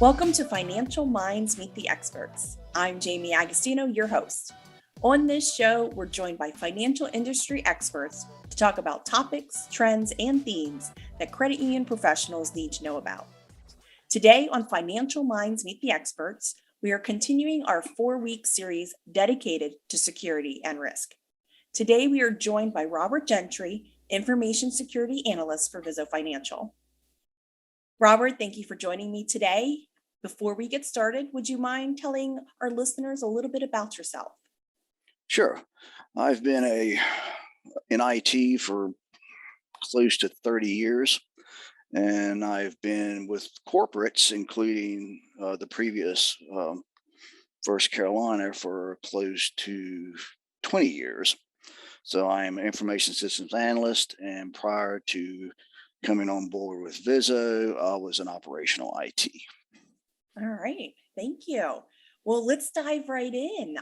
Welcome to Financial Minds Meet the Experts. I'm Jaime Agostino, your host. On this show, we're joined by financial industry experts to talk about topics, trends, and themes that credit union professionals need to know about. Today on Financial Minds Meet the Experts, we are continuing our 4-week series dedicated to security and risk. Today, we are joined by Robert Gentry, Information Security Analyst for Vizo Financial. Robert, thank you for joining me today. Before we get started, would you mind telling our listeners a little bit about yourself? Sure. I've been in IT for close to 30 years, and I've been with corporates, including the previous First Carolina, for close to 20 years. So I'm an information systems analyst, and prior to coming on board with Vizo, I was in operational IT. All right, thank you. Well, let's dive right in.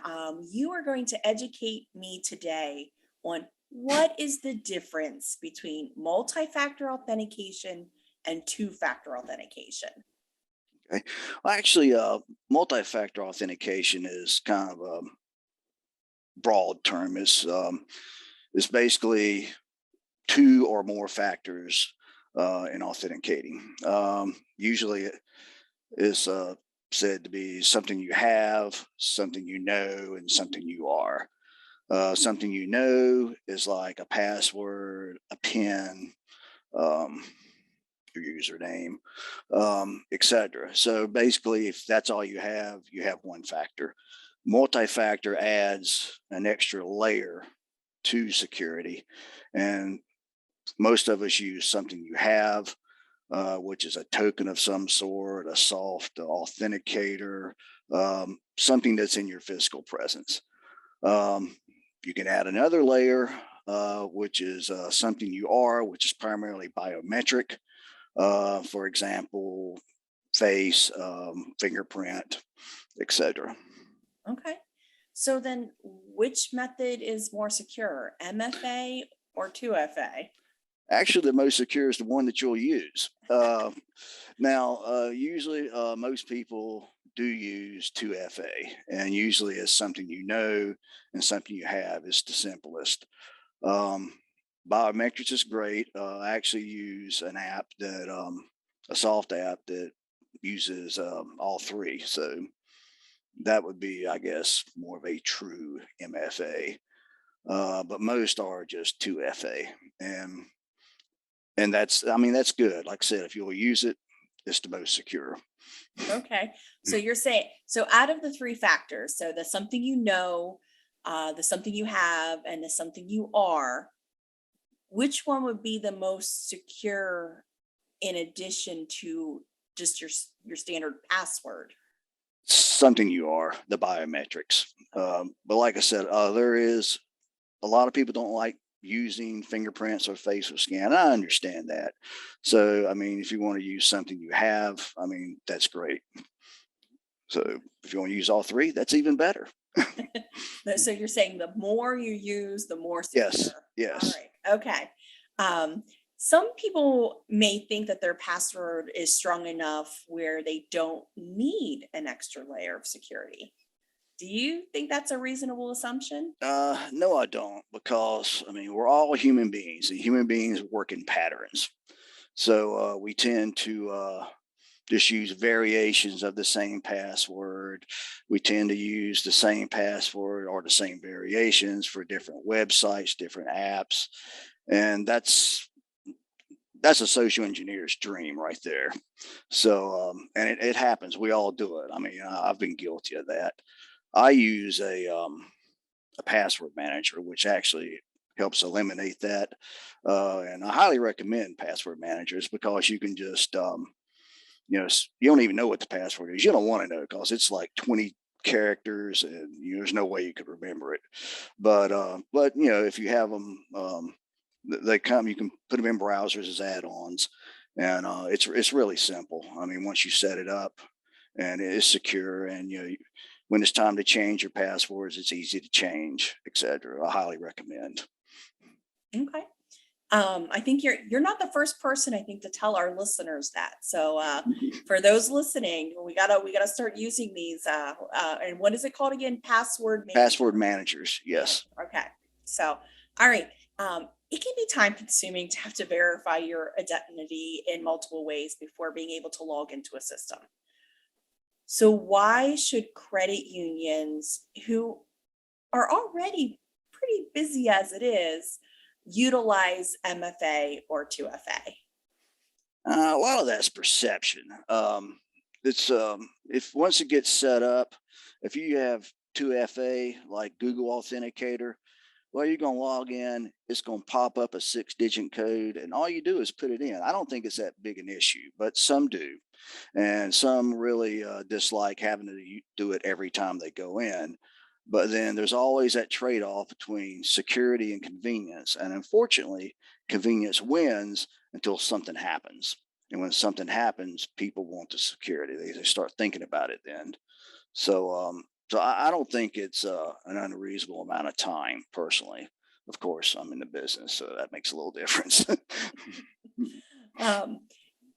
You are going to educate me today on what is the difference between multi-factor authentication and two-factor authentication. Okay. Well, actually, multi-factor authentication is kind of a broad term. It's basically two or more factors in authenticating. Usually, it is said to be something you have, something you know, and something you are. Something you know is like a password, a PIN, um, your username, etc. So basically, if that's all you have one factor. Multi-factor adds an extra layer to security, and most of us use something you have, which is a token of some sort, a soft authenticator, something that's in your physical presence. You can add another layer, which is something you are, which is primarily biometric. For example, face, fingerprint, etc. Okay. So then which method is more secure, MFA or 2FA? Actually, the most secure is the one that you'll use. Usually most people do use 2FA, and usually it's something you know and something you have is the simplest. Um, Biometrics is great. I actually use a soft app that uses all three. So that would be, I guess, more of a true MFA. But most are just 2FA. And that's good. Like I said, if you'll use it, it's the most secure. Okay. So you're saying, so out of the three factors, so the something you know, the something you have, and the something you are, which one would be the most secure in addition to just your standard password? Something you are, the biometrics. But like I said, there is a lot of people don't like using fingerprints or facial scan. I understand that. So, I mean, if you want to use something you have, I mean, that's great. So, if you want to use all three, that's even better. So you're saying the more you use, the more Yes, secure. All yes. right. Okay. Some people may think that their password is strong enough where they don't need an extra layer of security. Do you think that's a reasonable assumption? No, I don't, because I mean, we're all human beings, and human beings work in patterns. So, we tend to just use variations of the same password. We tend to use the same password or the same variations for different websites, different apps, and that's a social engineer's dream right there. So, and it happens. We all do it. I mean, I've been guilty of that. I use a password manager, which actually helps eliminate that. And I highly recommend password managers because you can just you don't even know what the password is. You don't want to know because it's like 20 characters, and there's no way you could remember it. But if you have them, they come. You can put them in browsers as add-ons, and it's really simple. I mean, once you set it up, and it's secure, and when it's time to change your passwords, it's easy to change, etc. I highly recommend. Okay. I think you're not the first person I think to tell our listeners that. So for those listening, we gotta start using these. And what is it called again? Password manager. Password managers, yes. Okay. So all right. It can be time consuming to have to verify your identity in multiple ways before being able to log into a system. So why should credit unions who are already pretty busy as it is utilize MFA or 2FA? A lot of that's perception. It's if once it gets set up, if you have 2FA like Google Authenticator, well, you're going to log in. It's going to pop up a 6-digit code, and all you do is put it in. I don't think it's that big an issue, but some do, and some really dislike having to do it every time they go in. But then there's always that trade-off between security and convenience, and unfortunately, convenience wins until something happens. And when something happens, people want the security. They start thinking about it then. So I don't think it's an unreasonable amount of time, personally. Of course, I'm in the business, so that makes a little difference. Um,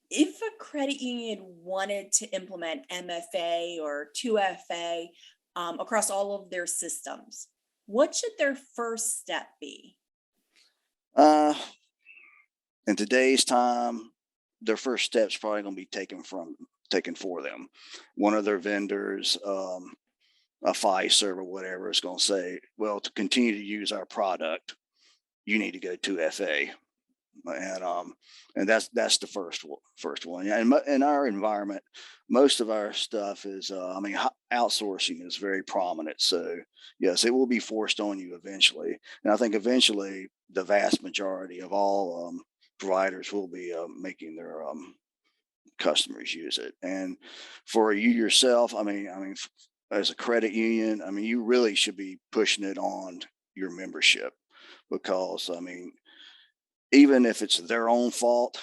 if a credit union wanted to implement MFA or 2FA across all of their systems, what should their first step be? uh, in today's time, their first step's probably going to be taken for them. One of their vendors, a Fiserv or whatever, is going to say, "Well, to continue to use our product, you need to go to FA." And that's the first one. Yeah, and in our environment, most of our stuff is outsourcing is very prominent. So yes, it will be forced on you eventually, and I think eventually the vast majority of all providers will be making their customers use it. And for you yourself, as a credit union, you really should be pushing it on your membership, because even if it's their own fault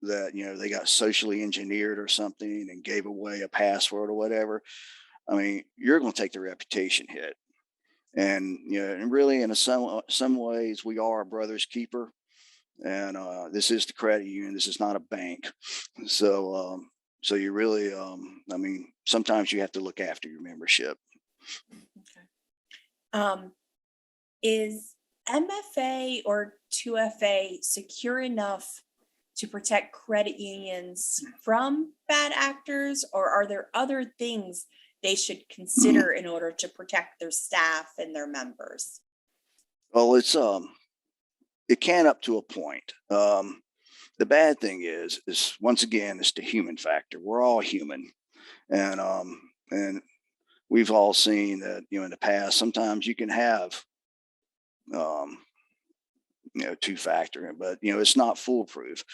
that they got socially engineered or something and gave away a password or whatever, you're going to take the reputation hit. And and really, in some ways, we are a brother's keeper. And this is the credit union. This is not a bank. So you really, sometimes you have to look after your membership. Okay. Um, is MFA or 2FA secure enough to protect credit unions from bad actors, or are there other things they should consider in order to protect their staff and their members? Well, it can up to a point. The bad thing is once again, it's the human factor. We're all human, and we've all seen that in the past. Sometimes you can have um, two-factor, but it's not foolproof.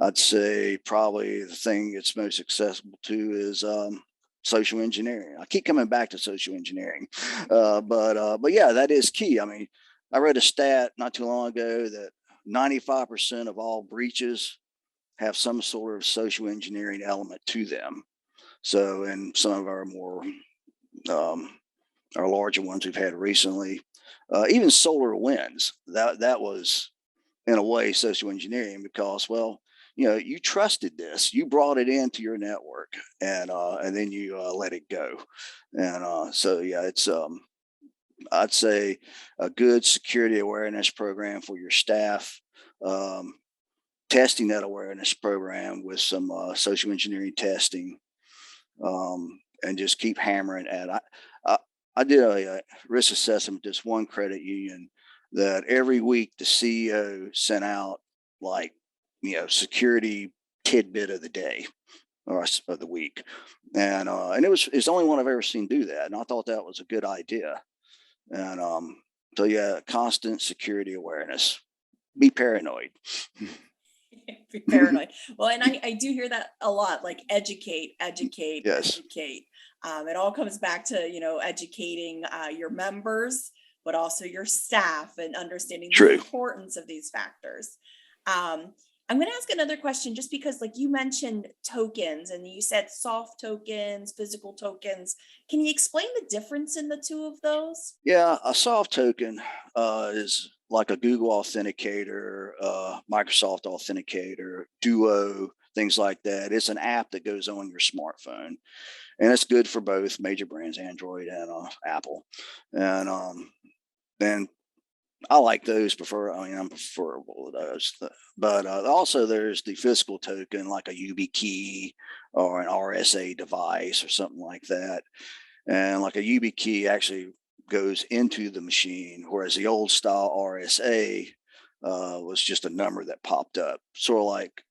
I'd say probably the thing it's most accessible to is social engineering. I keep coming back to social engineering, but yeah, that is key. I read a stat not too long ago that 95% of all breaches have some sort of social engineering element to them. So, in some of our more um, our larger ones we've had recently, even solar winds, that was in a way social engineering, because well, you trusted this, you brought it into your network, and then you let it go. And so yeah, it's I'd say a good security awareness program for your staff. Um, Testing that awareness program with some social engineering testing, and just keep hammering at it. I, I did a risk assessment with this one credit union that every week the CEO sent out like security tidbit of the day or of the week, and it's the only one I've ever seen do that, and I thought that was a good idea. And so yeah, constant security awareness. Be paranoid. Be paranoid. Well, and I do hear that a lot, like educate, educate, Yes, educate. It all comes back to, educating your members, but also your staff and understanding the true. importance of these factors. Um, I'm going to ask another question just because, like you mentioned tokens and you said soft tokens, physical tokens. Can you explain the difference in the two of those? Yeah, a soft token is like a Google Authenticator, Microsoft Authenticator, Duo, things like that. It's an app that goes on your smartphone, and it's good for both major brands, Android and Apple. And then I like those. I'm preferable to those. But also, there's the physical token, like a YubiKey or an RSA device or something like that. And like a YubiKey actually goes into the machine, whereas the old style RSA was just a number that popped up, sort of like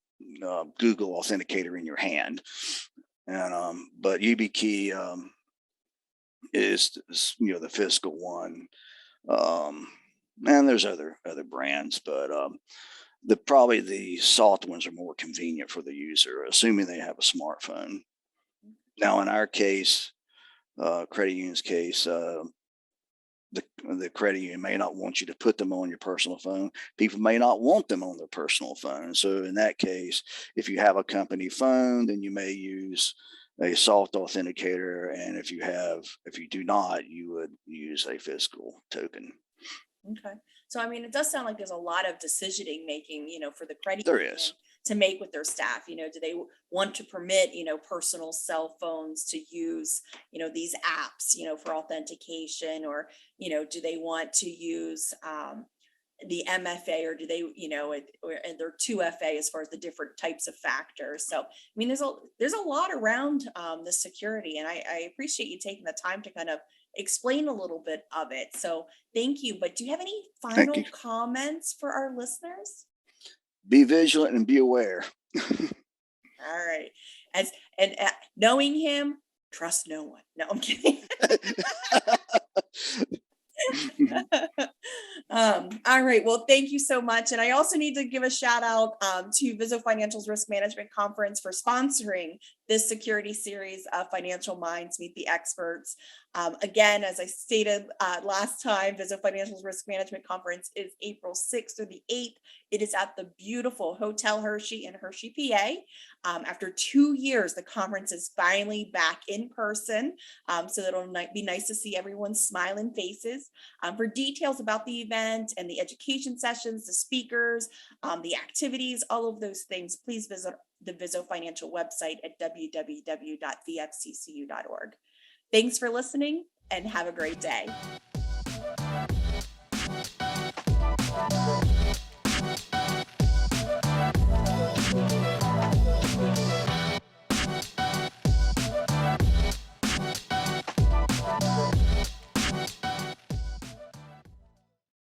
Google Authenticator in your hand. And but YubiKey is the physical one. Um, and there's other brands, but probably the soft ones are more convenient for the user, assuming they have a smartphone. Now, in our case, credit union's case, the credit union may not want you to put them on your personal phone. People may not want them on their personal phone. So in that case, if you have a company phone, then you may use a soft authenticator. And if you do not, you would use a physical token. Okay. So, I mean, it does sound like there's a lot of decisioning making, for the credit There union is. to make with their staff. Do they want to permit, personal cell phones to use, these apps, for authentication, or, do they want to use the MFA, or do they, and they're 2FA as far as the different types of factors. So, I mean, there's a lot around the security, and I appreciate you taking the time to kind of explain a little bit of it. So thank you. But do you have any Thank final you. comments for our listeners? Be vigilant and be aware. All right. Knowing him, trust no one. No, I'm kidding. All right. Well, thank you so much. And I also need to give a shout out to Vizo Financial's Risk Management Conference for sponsoring this security series of Financial Minds Meet the Experts. Again, as I stated last time, Vizo Financial's Risk Management Conference is April 6th through the 8th. It is at the beautiful Hotel Hershey in Hershey, PA. After 2 years, the conference is finally back in person. So it'll be nice to see everyone's smiling faces. For details about the event and the education sessions, the speakers, the activities, all of those things, please visit the Vizo Financial website at www.vfccu.org. Thanks for listening and have a great day.